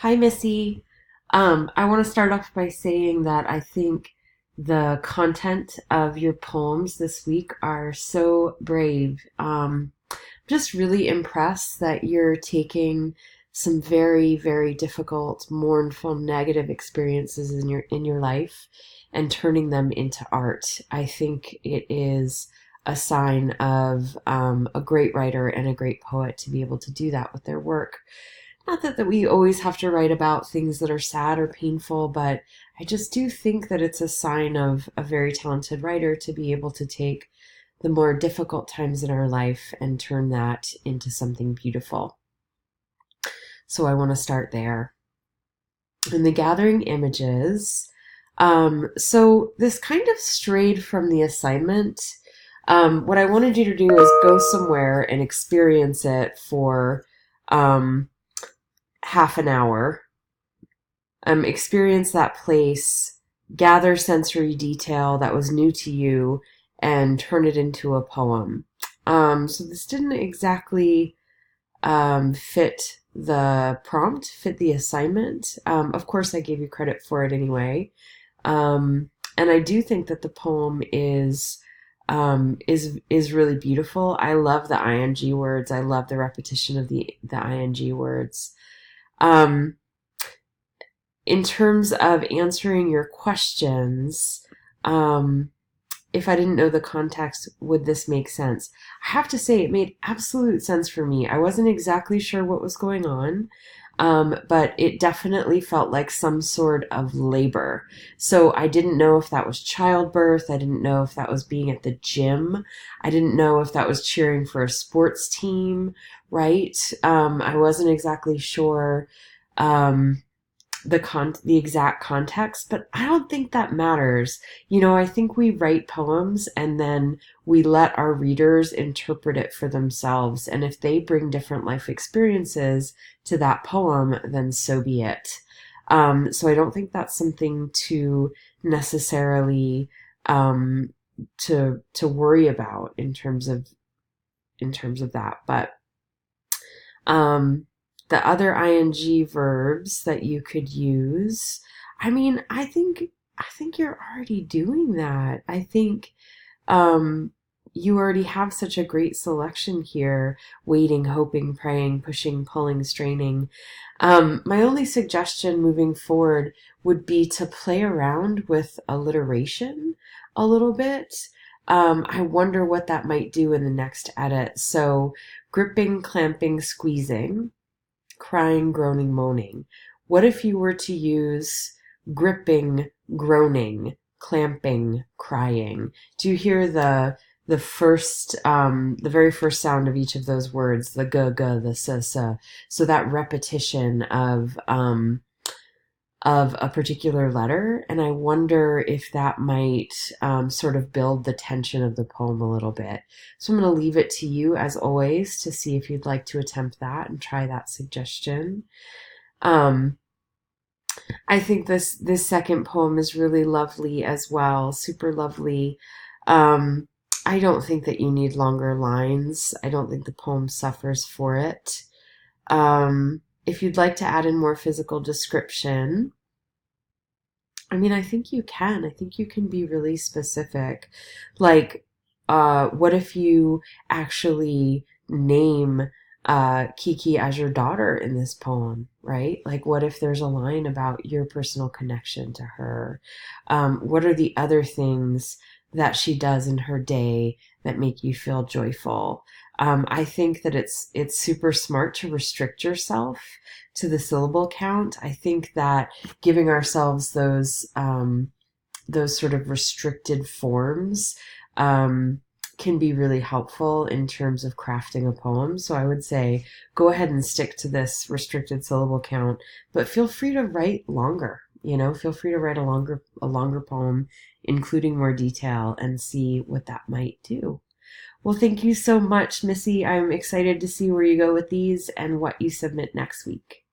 Hi, Missy. I want to start off by saying that I think the content of your poems this week are so brave. Just really impressed that you're taking some very, very difficult, mournful, negative experiences in your life and turning them into art. I think it is a sign of a great writer and a great poet to be able to do that with their work. Not that we always have to write about things that are sad or painful, but I just do think that it's a sign of a very talented writer to be able to take the more difficult times in our life and turn that into something beautiful. So I want to start there. In the gathering images, so this kind of strayed from the assignment. What I wanted you to do is go somewhere and experience it for half an hour, experience that place, gather sensory detail that was new to you, and turn it into a poem. So this didn't exactly fit the prompt, fit the assignment. Of course, I gave you credit for it anyway. And I do think that the poem is really beautiful. I love the ing words. I love the repetition of the ing words. Um, in terms of answering your questions, if I didn't know the context, would this make sense? I have to say it made absolute sense for me. I wasn't exactly sure what was going on, but it definitely felt like some sort of labor. So I didn't know if that was childbirth. I didn't know if that was being at the gym. I didn't know if that was cheering for a sports team, right? I wasn't exactly sure. The exact context, but I don't think that matters. I think we write poems and then we let our readers interpret it for themselves. And if they bring different life experiences to that poem, then so be it. So I don't think that's something to necessarily to worry about in terms of that. But um, the other ing verbs that you could use. I mean, I think you're already doing that. I think you already have such a great selection here: waiting, hoping, praying, pushing, pulling, straining. My only suggestion moving forward would be to play around with alliteration a little bit. I wonder what that might do in the next edit. So, gripping, clamping, squeezing, crying, groaning, moaning. What if you were to use gripping, groaning, clamping, crying? Do you hear the very first sound of each of those words, the g g, the s s? So that repetition of a particular letter, and I wonder if that might sort of build the tension of the poem a little bit. So I'm going to leave it to you, as always, to see if you'd like to attempt that and try that suggestion. Um, I think this second poem is really lovely as well, super lovely. Um, I don't think that you need longer lines. I don't think the poem suffers for it. If you'd like to add in more physical description, I mean, I think you can. I think you can be really specific. Like, what if you actually name Kiki as your daughter in this poem, right? Like, what if there's a line about your personal connection to her? What are the other things that she does in her day that make you feel joyful? I think that it's super smart to restrict yourself to the syllable count. I think that giving ourselves those sort of restricted forms can be really helpful in terms of crafting a poem. So I would say go ahead and stick to this restricted syllable count, but feel free to write longer. Feel free to write a longer poem, including more detail, and see what that might do. Well, thank you so much, Missy. I'm excited to see where you go with these and what you submit next week.